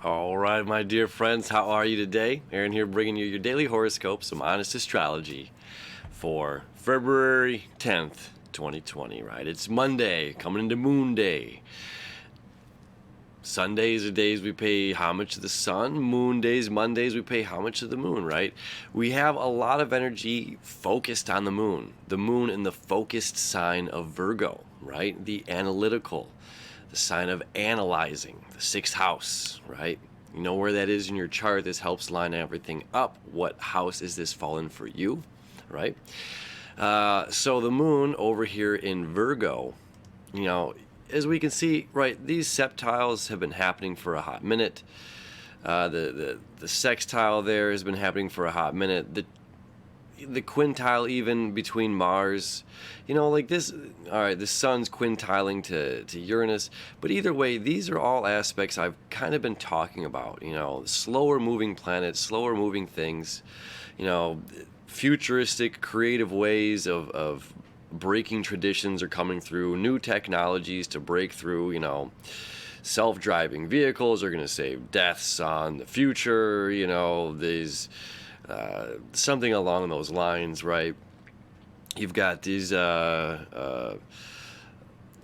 All right, my dear friends, how are you today? Aaron here bringing you your daily horoscope, some honest astrology for February 10th, 2020, right? It's Monday, coming into Moon Day. Sundays are days we pay homage to the sun. Moon days, Mondays, we pay homage to the moon, right? We have a lot of energy focused on the moon in the focused sign of Virgo, right? The analytical, the sign of analyzing, the sixth house, right? You know where that is in your chart. This helps line everything up. What house is this fallen for you, right? So the moon over here in Virgo, you know, as we can see, right, these septiles have been happening for a hot minute. The sextile there has been happening for a hot minute. The quintile even between Mars, like this. All right, the sun's quintiling to Uranus, but either way, these are all aspects I've kind of been talking about. Slower moving planets, slower moving things. Futuristic, creative ways of breaking traditions are coming through. New technologies to break through. Self-driving vehicles are going to save deaths on the future. These. Something along those lines, right? You've got these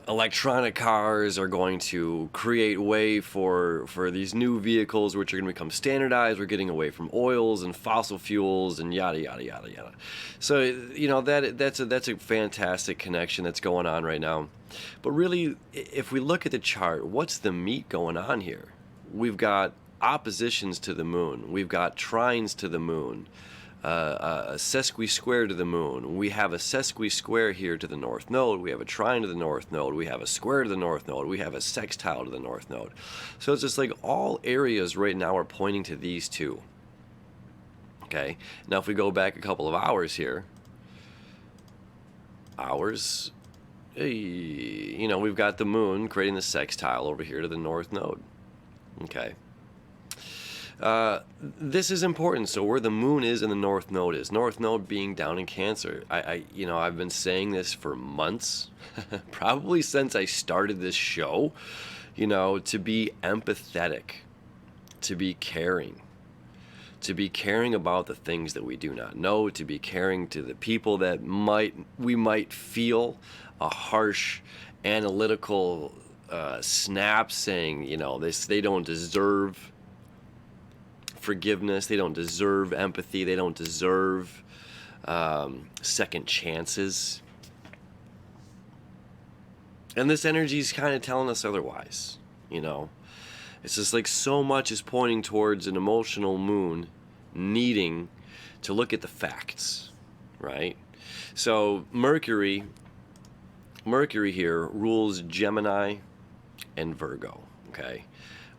electronic cars are going to create way for these new vehicles, which are going to become standardized. We're getting away from oils and fossil fuels and yada yada yada yada. So that's a fantastic connection that's going on right now. But really, if we look at the chart, what's the meat going on here? We've got oppositions to the moon. We've got trines to the moon, a sesqui-square to the moon. We have a sesqui-square here to the north node. We have a trine to the north node. We have a square to the north node. We have a sextile to the north node. So it's just like all areas right now are pointing to these two. Okay, now if we go back a couple of hours here, we've got the moon creating the sextile over here to the north node. Okay. This is important. So where the moon is and the north node is, north node being down in Cancer. I've been saying this for months, probably since I started this show, to be empathetic, to be caring about the things that we do not know, to be caring to the people that we might feel a harsh analytical snap saying, they don't deserve forgiveness, they don't deserve empathy, they don't deserve second chances. And this energy is kind of telling us otherwise. It's just like so much is pointing towards an emotional moon needing to look at the facts, right? So Mercury here rules Gemini and Virgo, okay?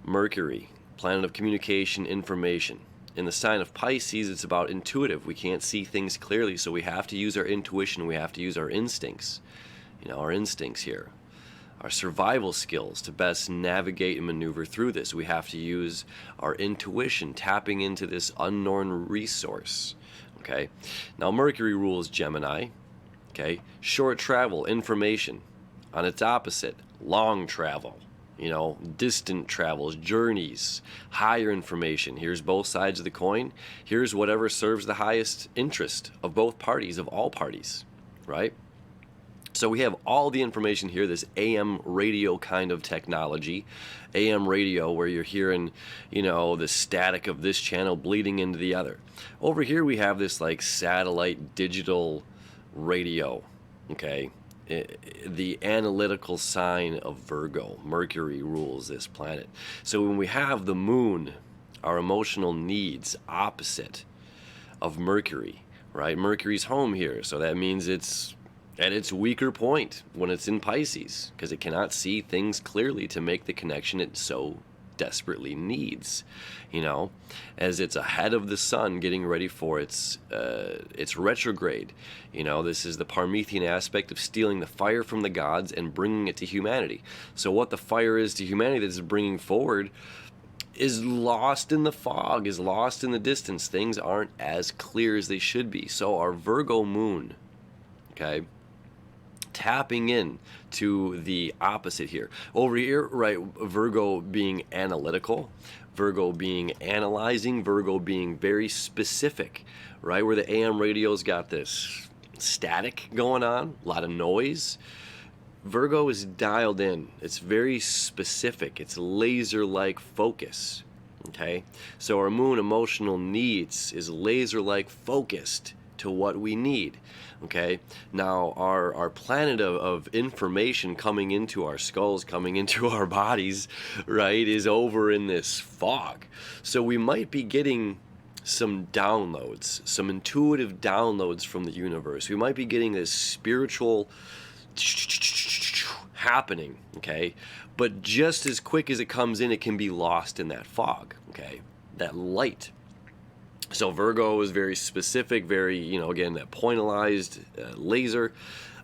Mercury, planet of communication, information. In the sign of Pisces, it's about intuitive. We can't see things clearly, so we have to use our intuition. We have to use our instincts, our instincts here. Our survival skills to best navigate and maneuver through this. We have to use our intuition, tapping into this unknown resource, okay? Now, Mercury rules Gemini, okay? Short travel, information. On its opposite, long travel. Distant travels, journeys, higher information. Here's both sides of the coin. Here's whatever serves the highest interest of both parties, of all parties, right? So we have all the information here, this AM radio kind of technology, AM radio where you're hearing, the static of this channel bleeding into the other. Over here we have this like satellite digital radio, okay? The analytical sign of Virgo. Mercury rules this planet. So when we have the moon, our emotional needs opposite of Mercury, right? Mercury's home here, so that means it's at its weaker point when it's in Pisces, because it cannot see things clearly to make the connection it so desperately needs, as it's ahead of the sun getting ready for its retrograde. This is the Promethean aspect of stealing the fire from the gods and bringing it to humanity. So what the fire is to humanity that is bringing forward is lost in the fog, is lost in the distance. Things aren't as clear as they should be. So our Virgo moon, okay, tapping in to the opposite here. Over here, right, Virgo being analytical, Virgo being analyzing, Virgo being very specific, right? Where the AM radio's got this static going on, a lot of noise. Virgo is dialed in. It's very specific. It's laser-like focus, okay? So our moon emotional needs is laser-like focused to what we need, okay? Now, our planet of information coming into our skulls, coming into our bodies, right, is over in this fog. So we might be getting some downloads, some intuitive downloads from the universe. We might be getting this spiritual happening, okay? But just as quick as it comes in, it can be lost in that fog, okay? That light. So Virgo is very specific, very, again, that pointillized laser.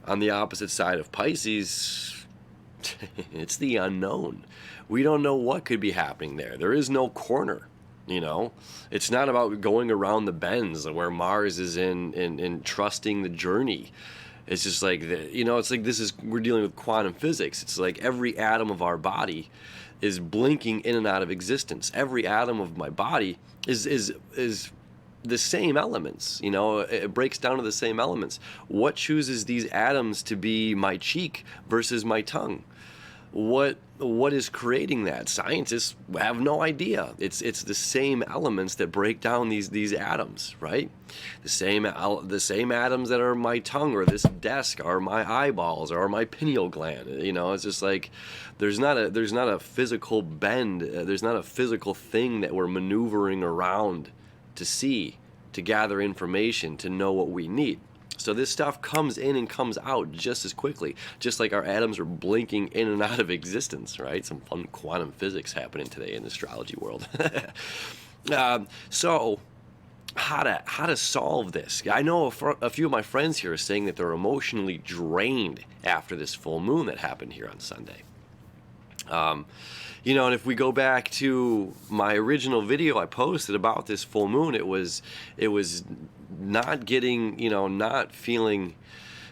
On the opposite side of Pisces, it's the unknown. We don't know what could be happening there. There is no corner, It's not about going around the bends where Mars is in trusting the journey. It's just like, it's like we're dealing with quantum physics. It's like every atom of our body is blinking in and out of existence. Every atom of my body is the same elements, it breaks down to the same elements. What chooses these atoms to be my cheek versus my tongue? What is creating that? Scientists have no idea. It's the same elements that break down these atoms, right? The same atoms that are my tongue or this desk are my eyeballs or my pineal gland. It's just like there's not a physical bend. There's not a physical thing that we're maneuvering around to see, to gather information, to know what we need. So this stuff comes in and comes out just as quickly, just like our atoms are blinking in and out of existence, right? Some fun quantum physics happening today in the astrology world. So how to solve this? I know a few of my friends here are saying that they're emotionally drained after this full moon that happened here on Sunday. And if we go back to my original video I posted about this full moon, it was not getting, not feeling,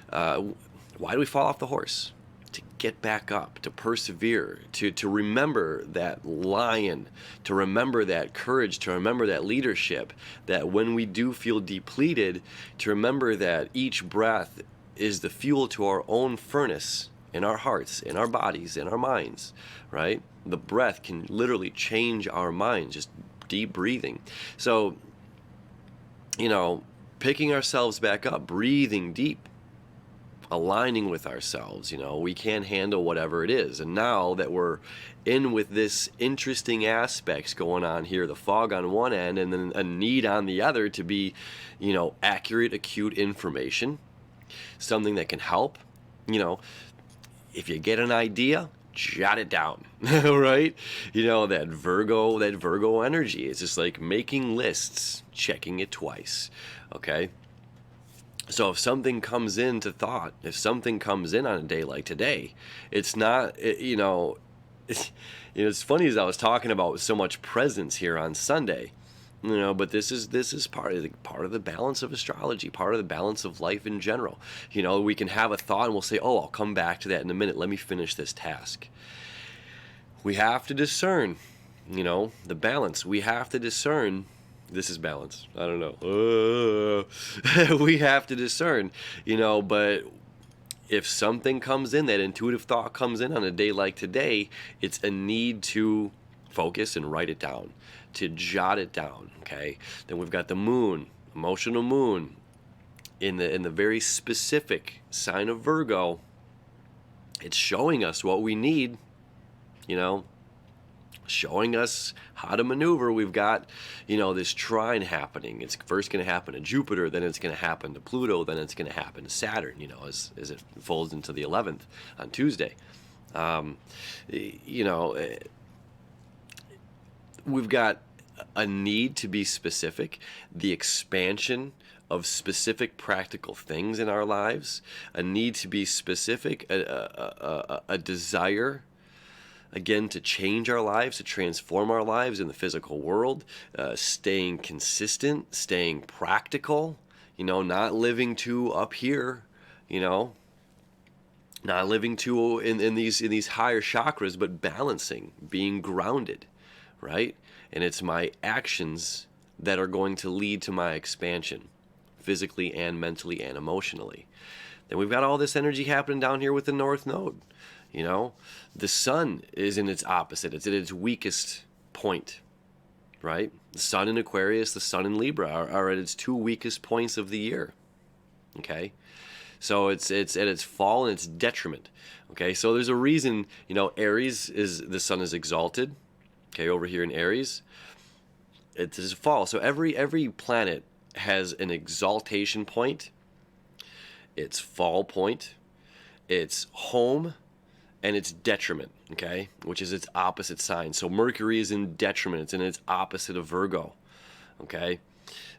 why do we fall off the horse? To get back up, to persevere, to remember that lion, to remember that courage, to remember that leadership, that when we do feel depleted, to remember that each breath is the fuel to our own furnace in our hearts, in our bodies, in our minds, right? The breath can literally change our minds, just deep breathing. So, picking ourselves back up, breathing deep, aligning with ourselves, we can handle whatever it is. And now that we're in with this interesting aspects going on here, the fog on one end and then a need on the other to be, accurate, acute information, something that can help, if you get an idea, jot it down, right? That Virgo energy. It's just like making lists, checking it twice, okay? So if something comes into thought, if something comes in on a day like today, it's not, it's funny as I was talking about so much presence here on Sunday, but this is part of the balance of astrology, part of the balance of life in general. We can have a thought and we'll say, oh, I'll come back to that in a minute. Let me finish this task. We have to discern, the balance. We have to discern. This is balance. I don't know. We have to discern, but if something comes in, that intuitive thought comes in on a day like today, it's a need to focus and write it down, to jot it down, okay? Then we've got the moon, emotional moon, in the very specific sign of Virgo. It's showing us what we need, showing us how to maneuver. We've got, this trine happening. It's first going to happen to Jupiter, then it's going to happen to Pluto, then it's going to happen to Saturn, as it folds into the 11th on Tuesday. We've got a need to be specific, the expansion of specific practical things in our lives, a need to be specific, a desire, again, to change our lives, to transform our lives in the physical world, staying consistent, staying practical, not living too up here, Not living too in these higher chakras, but balancing, being grounded, right? And it's my actions that are going to lead to my expansion, physically and mentally and emotionally. Then we've got all this energy happening down here with the North Node. You know, the sun is in its opposite. It's at its weakest point, right? The sun in Aquarius, the sun in Libra are at its two weakest points of the year. Okay? So it's at its fall and its detriment. Okay? So there's a reason, you know, Aries is the sun is exalted. Okay, over here in Aries, it is fall. So every planet has an exaltation point, its fall point, its home, and its detriment, okay, which is its opposite sign. So Mercury is in detriment. It's in its opposite of Virgo, okay?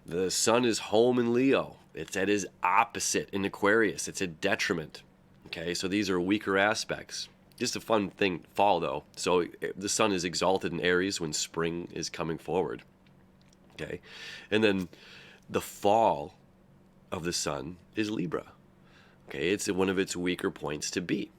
The sun is home in Leo. It's at his opposite in Aquarius. It's a detriment, okay? So these are weaker aspects. Just a fun thing, fall though. So the sun is exalted in Aries when spring is coming forward, okay? And then the fall of the sun is Libra, okay? It's one of its weaker points to be,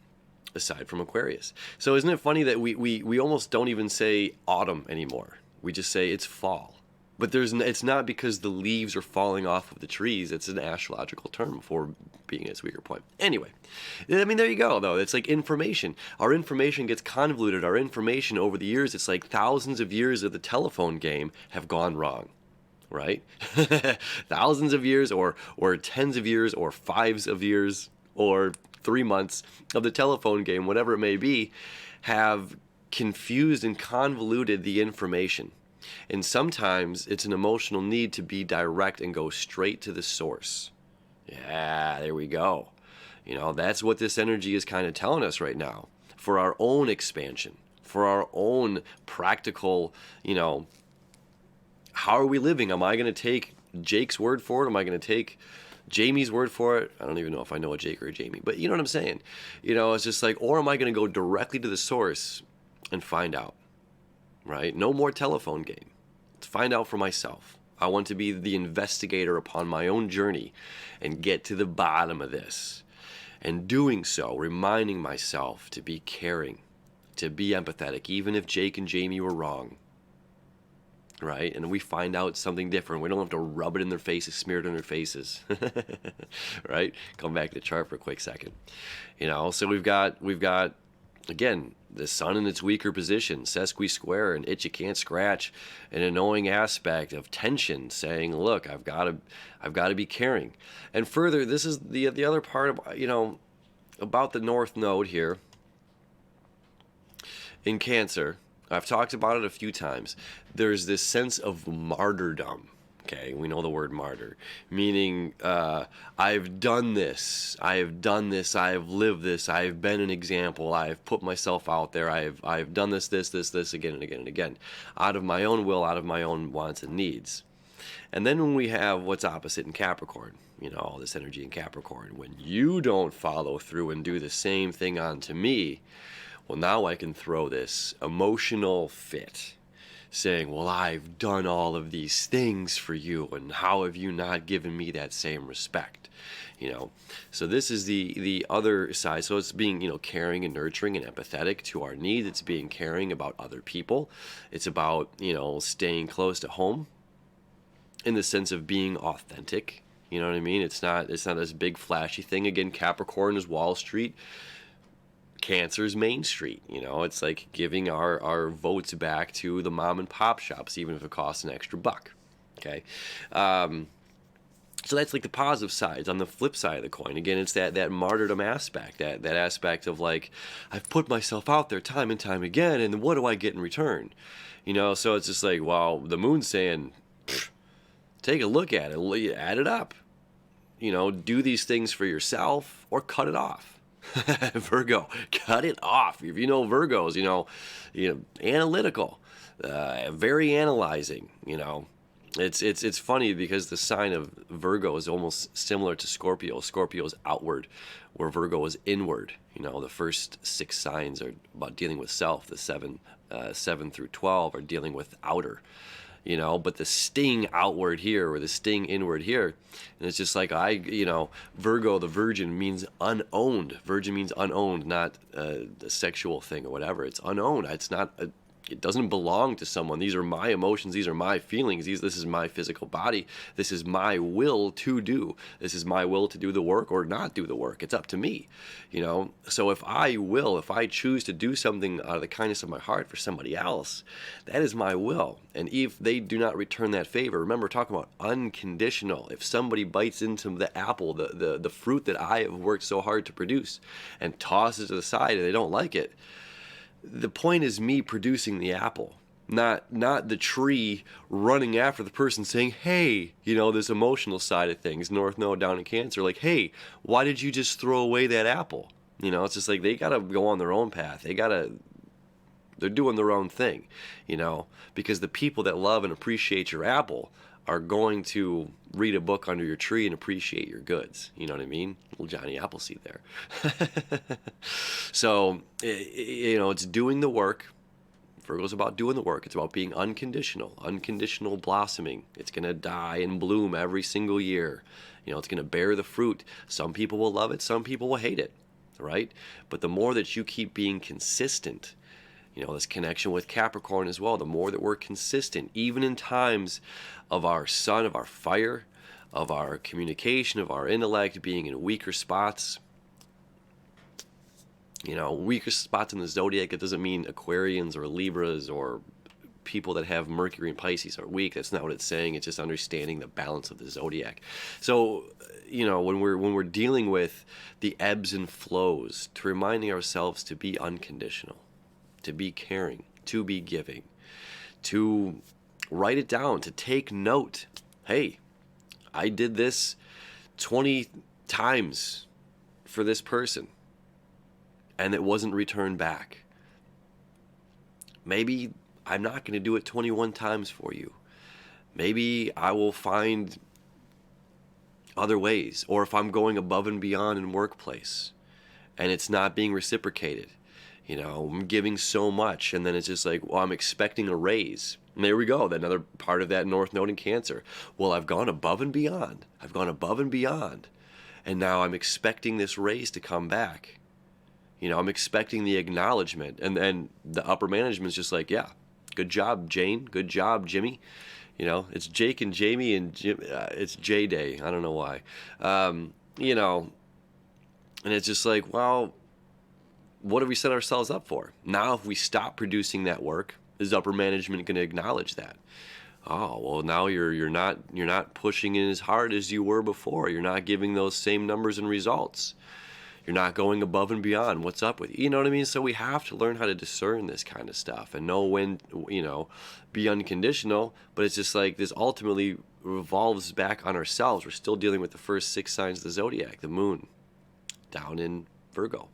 aside from Aquarius. So isn't it funny that we almost don't even say autumn anymore? We just say it's fall. But it's not because the leaves are falling off of the trees. It's an astrological term for being its weaker point. Anyway, I mean, there you go, though. It's like information. Our information gets convoluted. Our information over the years, it's like thousands of years of the telephone game have gone wrong, right? Thousands of years or tens of years or fives of years or 3 months of the telephone game, whatever it may be, have confused and convoluted the information. And sometimes it's an emotional need to be direct and go straight to the source. Yeah, there we go. You know, that's what this energy is kind of telling us right now. For our own expansion, for our own practical, you know, how are we living? Am I going to take Jake's word for it? Am I going to take Jamie's word for it? I don't even know if I know a Jake or a Jamie, but you know what I'm saying? You know, it's just like, or am I going to go directly to the source and find out, right? No more telephone game. Let's find out for myself. I want to be the investigator upon my own journey and get to the bottom of this. And doing so, reminding myself to be caring, to be empathetic, even if Jake and Jamie were wrong. Right? And we find out something different. We don't have to rub it in their faces, smear it in their faces. Right? Come back to the chart for a quick second. You know, so we've got again, the sun in its weaker position, sesqui square, an itch you can't scratch, an annoying aspect of tension, saying, look, I've got to be caring. And further, this is the other part of, you know, about the North Node here in Cancer. I've talked about it a few times. There's this sense of martyrdom. Okay, we know the word martyr, meaning I've done this, I have lived this, I have been an example, I have put myself out there, I've done this again and again and again, out of my own will, out of my own wants and needs. And then when we have what's opposite in Capricorn, you know, all this energy in Capricorn, when you don't follow through and do the same thing onto me, well, now I can throw this emotional fit, saying, well, I've done all of these things for you, and how have you not given me that same respect? You know, so this is the other side. So it's being, you know, caring and nurturing and empathetic to our needs. It's being caring about other people. It's about, you know, staying close to home in the sense of being authentic. You know what I mean? It's not this big flashy thing. Again, Capricorn is Wall Street. Cancer's Main Street. You know, it's like giving our votes back to the mom and pop shops, even if it costs an extra buck. Okay. So that's like the positive sides. On the flip side of the coin, again, it's that martyrdom aspect, that aspect of like, I've put myself out there time and time again, and what do I get in return? You know, so it's just like, well, the moon's saying, take a look at it, add it up. You know, do these things for yourself or cut it off. Virgo, cut it off. If you know Virgos, you know, analytical, very analyzing. You know, it's funny because the sign of Virgo is almost similar to Scorpio. Scorpio is outward, where Virgo is inward. You know, the first 6 signs are about dealing with self. The 7 through 12 are dealing with outer. but the sting outward here or the sting inward here. And it's just like Virgo, the virgin, means unowned. Virgin means unowned, not a sexual thing or whatever. It's unowned. It's not it doesn't belong to someone. These are my emotions. These are my feelings. This is my physical body. This is my will to do. This is my will to do the work or not do the work. It's up to me, So if I choose to do something out of the kindness of my heart for somebody else, that is my will. And if they do not return that favor, remember, we're talking about unconditional. If somebody bites into the apple, the fruit that I have worked so hard to produce, and tosses it to the side and they don't like it, the point is me producing the apple, not the tree running after the person saying, hey, this emotional side of things, North Node down in Cancer, like, hey, why did you just throw away that apple? It's just like they got to go on their own path. They're doing their own thing, because the people that love and appreciate your apple are going to read a book under your tree and appreciate your goods. You know what I mean? Little Johnny Appleseed there. So, it's doing the work. Virgo's about doing the work. It's about being unconditional blossoming. It's going to die and bloom every single year. It's going to bear the fruit. Some people will love it. Some people will hate it, right? But the more that you keep being consistent, this connection with Capricorn as well, the more that we're consistent, even in times of our sun, of our fire, of our communication, of our intellect being in weaker spots. Weaker spots in the zodiac, it doesn't mean Aquarians or Libras or people that have Mercury and Pisces are weak. That's not what it's saying. It's just understanding the balance of the zodiac. So, when we're dealing with the ebbs and flows, to reminding ourselves to be unconditional, to be caring, to be giving, to write it down, to take note. Hey, I did this 20 times for this person, and it wasn't returned back. Maybe I'm not going to do it 21 times for you. Maybe I will find other ways. Or if I'm going above and beyond in workplace and it's not being reciprocated, I'm giving so much, and then it's just like, well, I'm expecting a raise. And there we go, another part of that North Node in Cancer. Well, I've gone above and beyond. And now I'm expecting this raise to come back. I'm expecting the acknowledgement. And then the upper management's just like, yeah, good job, Jane. Good job, Jimmy. It's Jake and Jamie and Jim. It's J Day. I don't know why. And it's just like, well, what have we set ourselves up for? Now, if we stop producing that work, is upper management going to acknowledge that? Oh, well, now you're not pushing in as hard as you were before. You're not giving those same numbers and results. You're not going above and beyond. What's up with you? You know what I mean? So we have to learn how to discern this kind of stuff and know when, be unconditional. But it's just like this ultimately revolves back on ourselves. We're still dealing with the first 6 signs of the zodiac, the moon down in Virgo.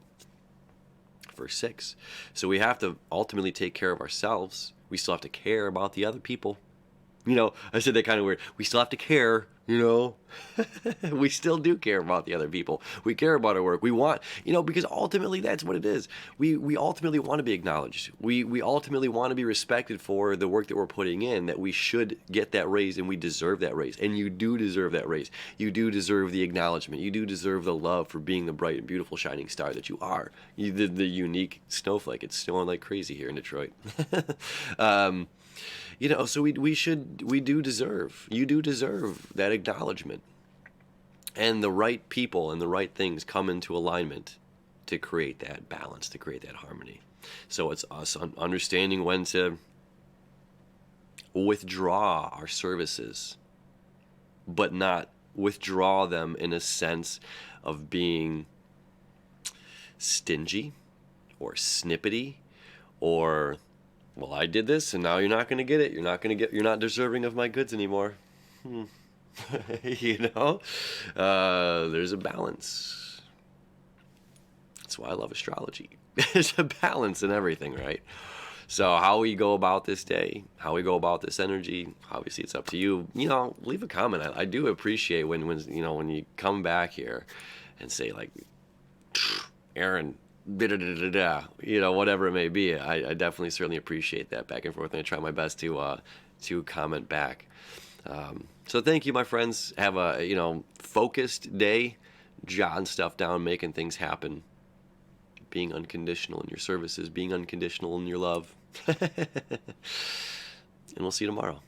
First 6. So we have to ultimately take care of ourselves. We still have to care about the other people. I said that kind of weird. We still have to care, we still do care about the other people. We care about our work. We want, because ultimately that's what it is. We ultimately want to be acknowledged. We ultimately want to be respected for the work that we're putting in, that we should get that raise and we deserve that raise. And you do deserve that raise. You do deserve the acknowledgement. You do deserve the love for being the bright and beautiful shining star that you are. You the unique snowflake. It's snowing like crazy here in Detroit. So you do deserve that acknowledgement. And the right people and the right things come into alignment to create that balance, to create that harmony. So it's us understanding when to withdraw our services, but not withdraw them in a sense of being stingy or snippety or, well, I did this and now you're not going to get it. You're not deserving of my goods anymore. There's a balance. That's why I love astrology. There's a balance in everything, right? So how we go about this day, how we go about this energy, obviously it's up to you. Leave a comment. I do appreciate when you come back here and say like, Aaron, whatever it may be. I definitely certainly appreciate that back and forth, and I try my best to to comment back. So thank you, my friends. Have a, focused day, jotting stuff down, making things happen, being unconditional in your services, being unconditional in your love. And we'll see you tomorrow.